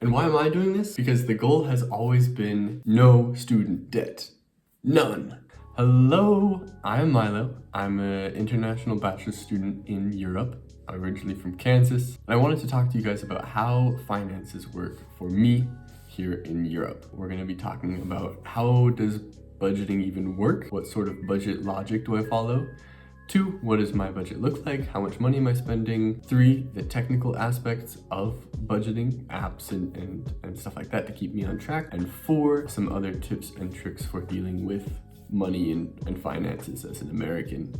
And why am I doing this? Because the goal has always been no student debt. None. Hello, I'm Milo. I'm an international bachelor's student in Europe. I'm originally from Kansas. And I wanted to talk to you guys about how finances work for me here in Europe. We're going to be talking about how does budgeting even work? What sort of budget logic do I follow? 2, what does my budget look like? How much money am I spending? 3, the technical aspects of budgeting, apps and stuff like that to keep me on track. And 4, some other tips and tricks for dealing with money and finances as an American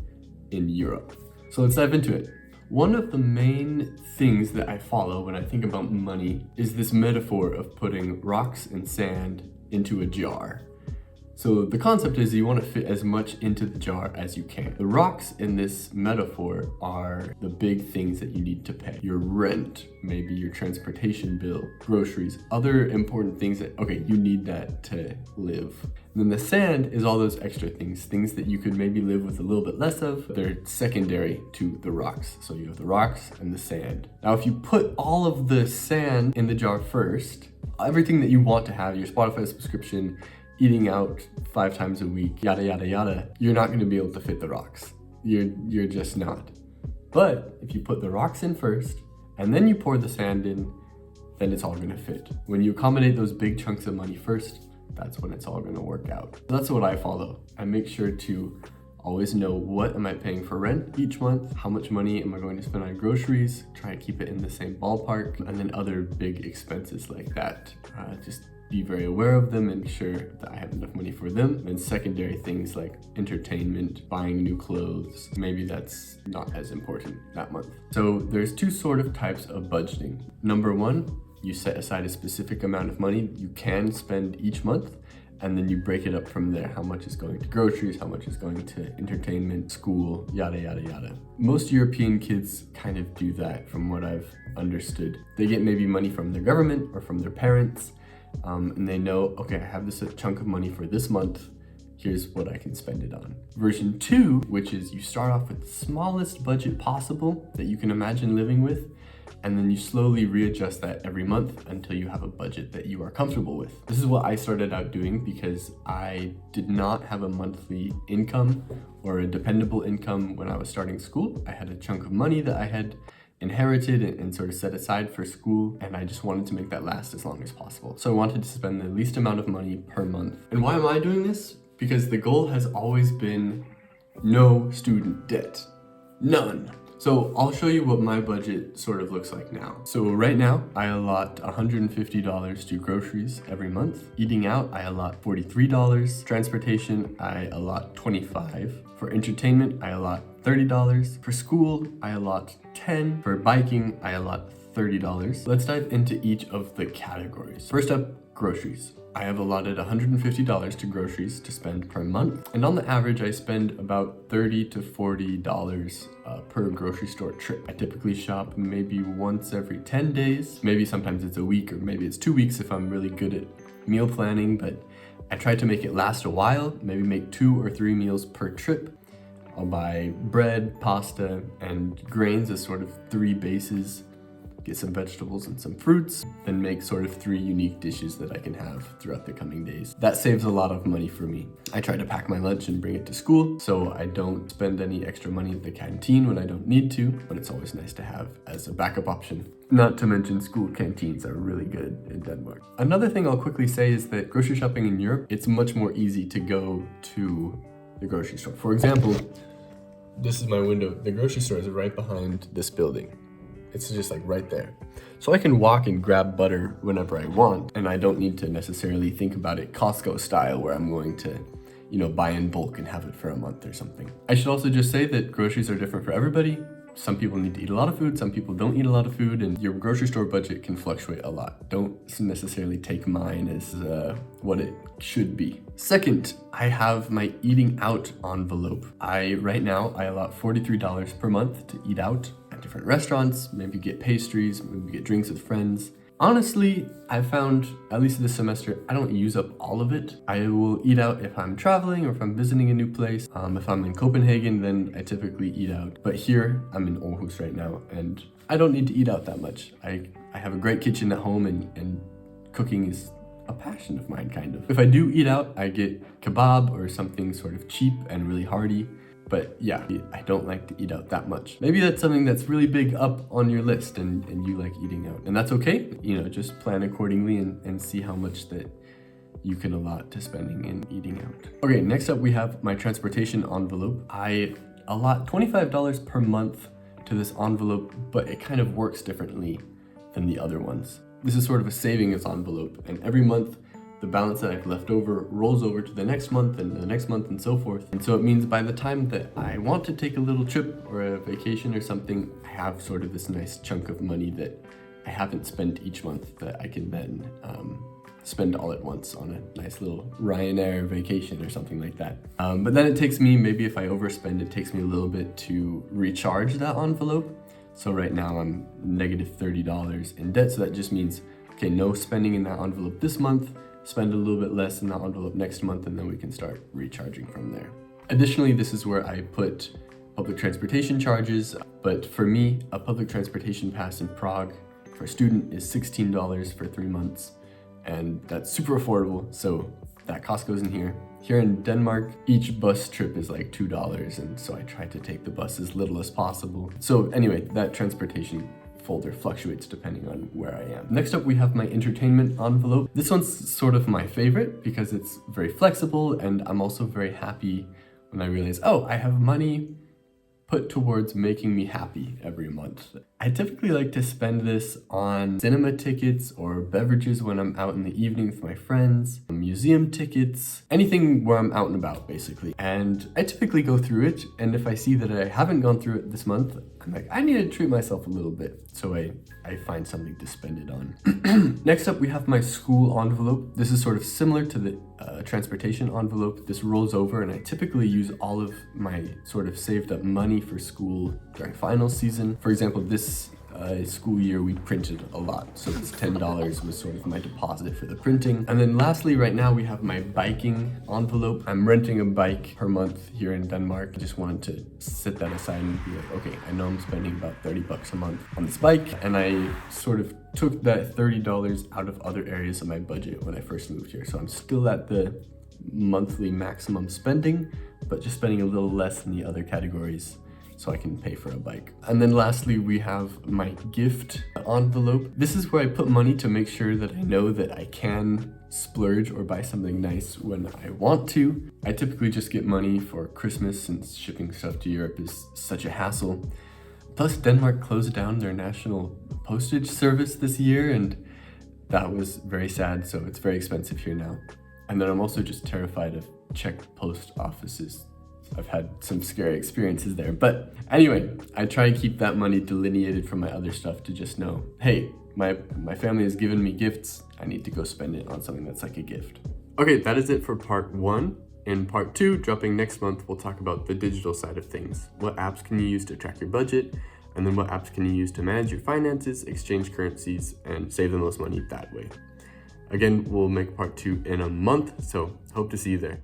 in Europe. So let's dive into it. One of the main things that I follow when I think about money is this metaphor of putting rocks and sand into a jar. So the concept is you want to fit as much into the jar as you can. The rocks in this metaphor are the big things that you need to pay. Your rent, maybe your transportation bill, groceries, other important things that, you need that to live. And then the sand is all those extra things that you could maybe live with a little bit less of. They're secondary to the rocks. So you have the rocks and the sand. Now, if you put all of the sand in the jar first, everything that you want to have, your Spotify subscription, eating out 5 times a week, yada, yada, yada, you're not going to be able to fit the rocks. You're just not. But if you put the rocks in first and then you pour the sand in, then it's all going to fit. When you accommodate those big chunks of money first, that's when it's all going to work out. That's what I follow. I make sure to always know what am I paying for rent each month, how much money am I going to spend on groceries, try to keep it in the same ballpark, and then other big expenses like that. Just be very aware of them and make sure that I have enough money for them. And secondary things like entertainment, buying new clothes, maybe that's not as important that month. So there's 2 sort of types of budgeting. Number 1, you set aside a specific amount of money you can spend each month, and then you break it up from there. How much is going to groceries, how much is going to entertainment, school, yada, yada, yada. Most European kids kind of do that from what I've understood. They get maybe money from their government or from their parents, and they know, okay, I have this chunk of money for this month, here's what I can spend it on. Version 2, which is you start off with the smallest budget possible that you can imagine living with, and then you slowly readjust that every month until you have a budget that you are comfortable with. This is what I started out doing because I did not have a monthly income or a dependable income when I was starting school. I had a chunk of money that I had inherited and sort of set aside for school, and I just wanted to make that last as long as possible. So I wanted to spend the least amount of money per month. And why am I doing this? Because the goal has always been no student debt. None. So I'll show you what my budget sort of looks like now. So right now, I allot $150 to groceries every month. Eating out, I allot $43. Transportation, I allot $25. For entertainment, I allot $30. For school, I allot $10. For biking, I allot $30. Let's dive into each of the categories. First up, groceries. I have allotted $150 to groceries to spend per month. And on the average, I spend about $30 to $40 per grocery store trip. I typically shop maybe once every 10 days. Maybe sometimes it's a week or maybe it's 2 weeks if I'm really good at meal planning, but I try to make it last a while, maybe make 2 or 3 meals per trip. I'll buy bread, pasta, and grains as sort of 3 bases. Get some vegetables and some fruits, then make sort of 3 unique dishes that I can have throughout the coming days. That saves a lot of money for me. I try to pack my lunch and bring it to school, so I don't spend any extra money at the canteen when I don't need to, but it's always nice to have as a backup option. Not to mention school canteens are really good in Denmark. Another thing I'll quickly say is that grocery shopping in Europe, it's much more easy to go to the grocery store. For example, this is my window. The grocery store is right behind this building. It's just like right there. So I can walk and grab butter whenever I want, and I don't need to necessarily think about it Costco style where I'm going to, buy in bulk and have it for a month or something. I should also just say that groceries are different for everybody. Some people need to eat a lot of food, some people don't eat a lot of food, and your grocery store budget can fluctuate a lot. Don't necessarily take mine as what it should be. Second, I have my eating out envelope. Right now, I allot $43 per month to eat out at different restaurants, maybe get pastries, maybe get drinks with friends. Honestly, I found, at least this semester, I don't use up all of it. I will eat out if I'm traveling or if I'm visiting a new place. If I'm in Copenhagen, then I typically eat out. But here, I'm in Aarhus right now, and I don't need to eat out that much. I have a great kitchen at home, and cooking is a passion of mine, kind of. If I do eat out, I get kebab or something sort of cheap and really hearty. But yeah, I don't like to eat out that much. Maybe that's something that's really big up on your list and you like eating out. And that's okay. You know, just plan accordingly and see how much that you can allot to spending and eating out. Okay, next up we have my transportation envelope. I allot $25 per month to this envelope, but it kind of works differently than the other ones. This is sort of a savings envelope, and every month the balance that I've left over rolls over to the next month and the next month and so forth. And so it means by the time that I want to take a little trip or a vacation or something, I have sort of this nice chunk of money that I haven't spent each month that I can then spend all at once on a nice little Ryanair vacation or something like that. But then it takes me, maybe if I overspend, it takes me a little bit to recharge that envelope. So right now I'm negative $30 in debt. So that just means, okay, no spending in that envelope this month, spend a little bit less in that envelope next month, and then we can start recharging from there. Additionally, this is where I put public transportation charges. But for me, a public transportation pass in Prague for a student is $16 for 3 months. And that's super affordable, so that cost goes in here. Here in Denmark, each bus trip is like $2, and so I try to take the bus as little as possible. So anyway, that transportation folder fluctuates depending on where I am. Next up, we have my entertainment envelope. This one's sort of my favorite because it's very flexible, and I'm also very happy when I realize, oh, I have money put towards making me happy every month. I typically like to spend this on cinema tickets or beverages when I'm out in the evening with my friends, museum tickets, anything where I'm out and about basically. And I typically go through it, and if I see that I haven't gone through it this month, I'm like, I need to treat myself a little bit. So I find something to spend it on. Next up, we have my school envelope. This is sort of similar to the transportation envelope. This rolls over, and I typically use all of my sort of saved up money for school during final season. For example, this school year we printed a lot, so it's $10 was sort of my deposit for the printing. And then lastly, right now we have my biking envelope. I'm renting a bike per month here in Denmark. I just wanted to set that aside and be like, okay, I know I'm spending about $30 a month on this bike, and I sort of took that $30 out of other areas of my budget when I first moved here. So I'm still at the monthly maximum spending, but just spending a little less in the other categories so I can pay for a bike. And then lastly, we have my gift envelope. This is where I put money to make sure that I know that I can splurge or buy something nice when I want to. I typically just get money for Christmas since shipping stuff to Europe is such a hassle. Plus, Denmark closed down their national postage service this year, and that was very sad, so it's very expensive here now. And then I'm also just terrified of Czech post offices. I've had some scary experiences there. But anyway, I try to keep that money delineated from my other stuff to just know, hey, my family has given me gifts. I need to go spend it on something that's like a gift. Okay, that is it for part 1. In part 2, dropping next month, we'll talk about the digital side of things. What apps can you use to track your budget? And then what apps can you use to manage your finances, exchange currencies, and save the most money that way? Again, we'll make part 2 in a month, so hope to see you there.